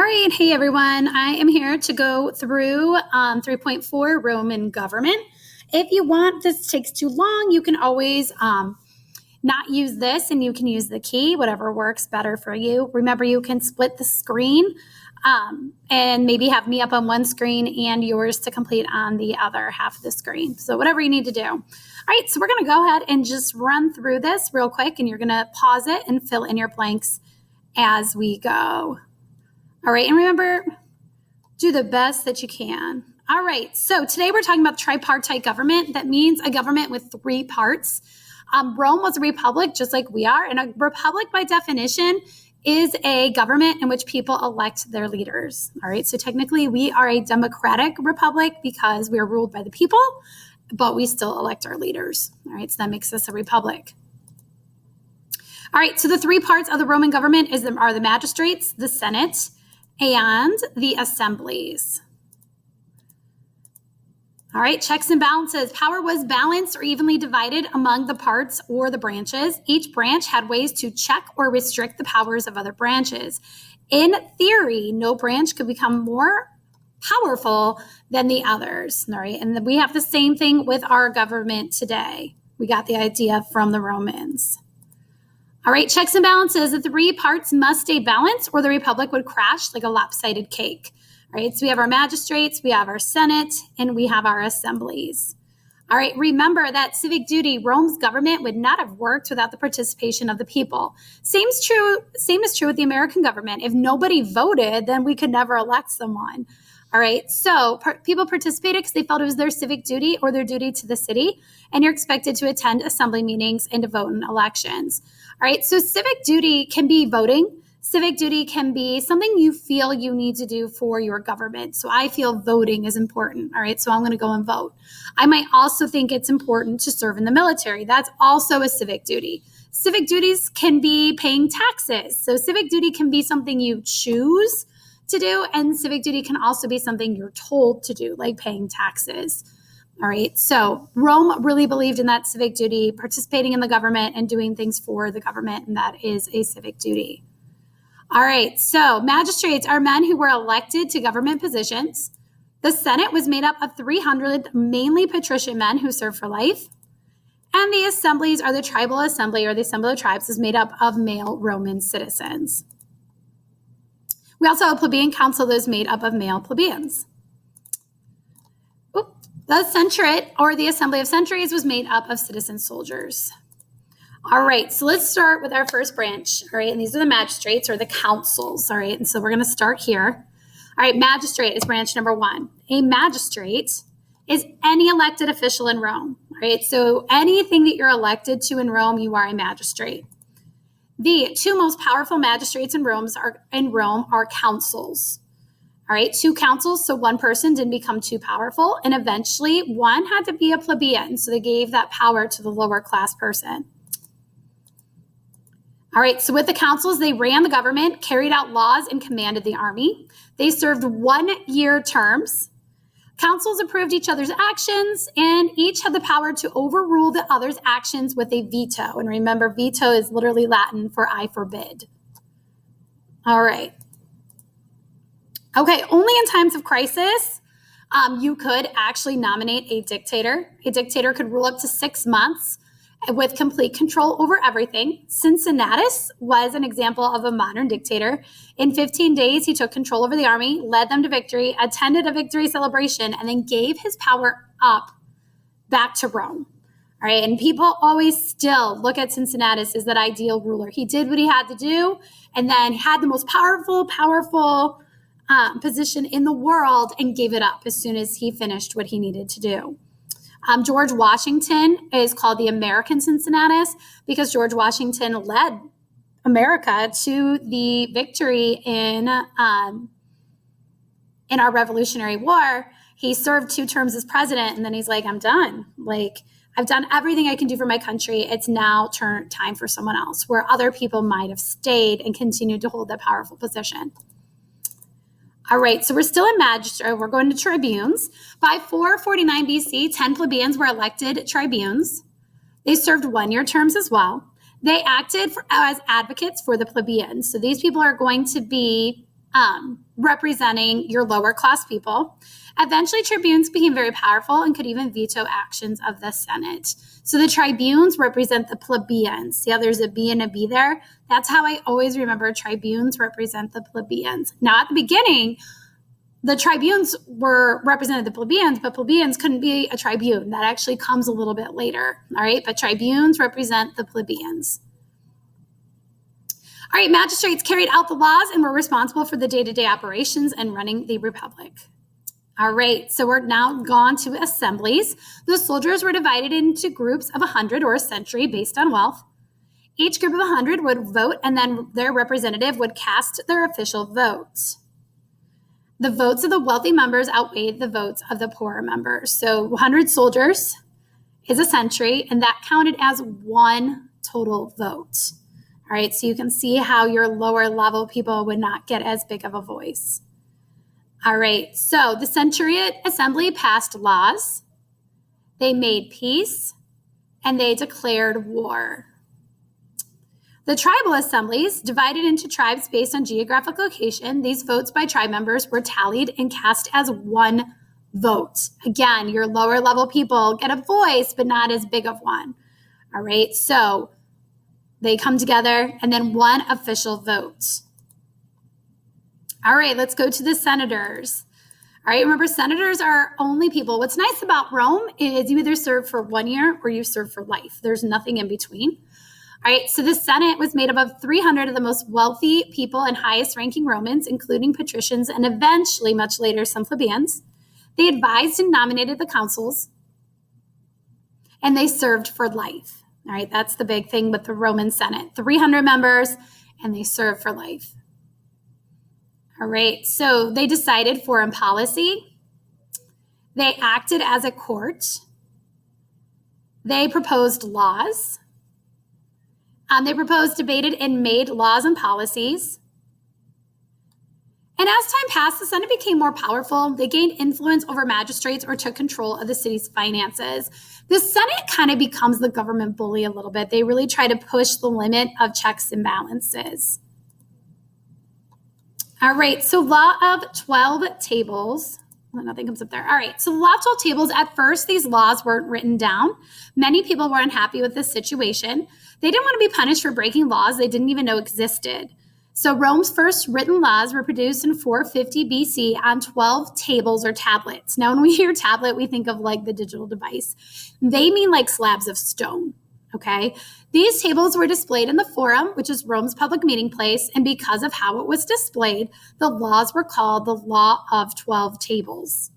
right. Hey, everyone. I am here to go through 3.4 Roman government. If you want, this takes too long, you can always not use this and you can use the key, whatever works better for you. Remember, you can split the screen and maybe have me up on one screen and yours to complete on the other half of the screen. So whatever you need to do. All right, so we're going to go ahead and just run through this real quick, and you're going to pause it and fill in your blanks as we go. All right, and remember, do the best that you can. All right, so today we're talking about tripartite government. That means a government with three parts. Rome was a republic, just like we are, and a republic by definition is a government in which people elect their leaders. All right, so technically we are a democratic republic because we are ruled by the people, but we still elect our leaders. All right, so that makes us a republic. All right, so the three parts of the Roman government are the magistrates, the Senate, and the assemblies. All right, checks and balances. Power was balanced or evenly divided among the parts or the branches. Each branch had ways to check or restrict the powers of other branches. In theory, no branch could become more powerful than the others. All right, and we have the same thing with our government today. We got the idea from the Romans. All right, checks and balances. The three parts must stay balanced or the republic would crash like a lopsided cake. All right, so we have our magistrates, we have our Senate, and we have our assemblies. All right, remember that civic duty, Rome's government would not have worked without the participation of the people. Same is true with the American government. If nobody voted, then we could never elect someone. All right, so people participated because they felt it was their civic duty or their duty to the city, and you're expected to attend assembly meetings and to vote in elections. All right, so civic duty can be voting. Civic duty can be something you feel you need to do for your government. So I feel voting is important. All right, so I'm going to go and vote. I might also think it's important to serve in the military. That's also a civic duty. Civic duties can be paying taxes. So civic duty can be something you choose to do, and civic duty can also be something you're told to do, like paying taxes. All right, so Rome really believed in that civic duty, participating in the government and doing things for the government, and that is a civic duty. All right, so magistrates are men who were elected to government positions. The Senate was made up of 300 mainly patrician men who served for life. And the assemblies are the tribal assembly, or the assembly of tribes, is made up of male Roman citizens. We also have a plebeian council that is made up of male plebeians. The centurate, or the assembly of centuries, was made up of citizen soldiers. All right, so let's start with our first branch. All right, and these are the magistrates, or the councils. All right, and so we're going to start here. All right, magistrate is branch number one. A magistrate is any elected official in Rome. All right, so anything that you're elected to in Rome, you are a magistrate. The two most powerful magistrates in Rome are councils. All right, two councils, so one person didn't become too powerful, and eventually one had to be a plebeian, so they gave that power to the lower class person. All right, so with the councils, they ran the government, carried out laws, and commanded the army. They served 1-year terms. Councils approved each other's actions, and each had the power to overrule the other's actions with a veto. And remember, veto is literally Latin for I forbid. All right. Okay, only in times of crisis, you could actually nominate a dictator. A dictator could rule up to 6 months with complete control over everything. Cincinnatus was an example of a modern dictator. In 15 days, he took control over the army, led them to victory, attended a victory celebration, and then gave his power up back to Rome. All right, and people always still look at Cincinnatus as that ideal ruler. He did what he had to do, and then he had the most powerful position in the world and gave it up as soon as he finished what he needed to do. George Washington is called the American Cincinnatus because George Washington led America to the victory in our Revolutionary War. He served 2 terms as president, and then he's like, I'm done. Like, I've done everything I can do for my country. It's now time for someone else, where other people might have stayed and continued to hold that powerful position. All right, so we're still in magistrate. We're going to tribunes. By 449 BC, 10 plebeians were elected tribunes. They served 1-year terms as well. They acted as advocates for the plebeians. So these people are going to be representing your lower class people. Eventually, tribunes became very powerful and could even veto actions of the Senate. So the tribunes represent the plebeians. See how there's a B and a B there? That's how I always remember tribunes represent the plebeians. Now, at the beginning, the tribunes were represented the plebeians, but plebeians couldn't be a tribune. That actually comes a little bit later, all right? But tribunes represent the plebeians. All right, magistrates carried out the laws and were responsible for the day-to-day operations and running the republic. All right, so we're now gone to assemblies. The soldiers were divided into groups of 100 or a century based on wealth. Each group of 100 would vote, and then their representative would cast their official votes. The votes of the wealthy members outweighed the votes of the poorer members. So 100 soldiers is a century, and that counted as one total vote. All right, so you can see how your lower level people would not get as big of a voice. All right, so the Centuriate Assembly passed laws, they made peace, and they declared war. The tribal assemblies, divided into tribes based on geographic location, these votes by tribe members were tallied and cast as one vote. Again, your lower level people get a voice, but not as big of one. All right, so they come together and then one official vote. All right, let's go to the senators. All right, remember, senators are only people. What's nice about Rome is you either serve for 1 year or you serve for life. There's nothing in between. All right, so the Senate was made up of 300 of the most wealthy people and highest ranking Romans, including patricians and eventually, much later, some plebeians. They advised and nominated the consuls, and they served for life. All right, that's the big thing with the Roman Senate. 300 members, and they served for life. All right, so they decided foreign policy. They acted as a court. They proposed laws. They proposed, debated, and made laws and policies. And as time passed, the Senate became more powerful. They gained influence over magistrates or took control of the city's finances. The Senate kind of becomes the government bully a little bit. They really try to push the limit of checks and balances. All right, so Law of 12 Tables. Well, nothing comes up there. All right, so the Law of 12 Tables, at first, these laws weren't written down. Many people were unhappy with this situation. They didn't want to be punished for breaking laws they didn't even know existed. So Rome's first written laws were produced in 450 BC on 12 tables or tablets. Now, when we hear tablet, we think of like the digital device. They mean like slabs of stone, okay? These tables were displayed in the Forum, which is Rome's public meeting place, and because of how it was displayed, the laws were called the Law of 12 Tables.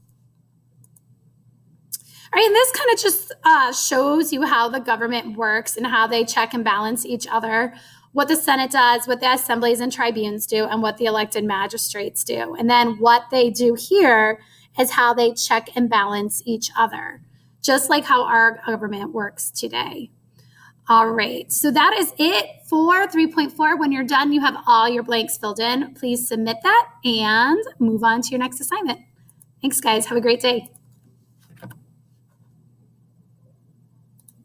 All right, and this kind of just shows you how the government works and how they check and balance each other, what the Senate does, what the assemblies and tribunes do, and what the elected magistrates do. And then what they do here is how they check and balance each other, just like how our government works today. All right, so that is it for 3.4. When you're done, you have all your blanks filled in. Please submit that and move on to your next assignment. Thanks, guys. Have a great day.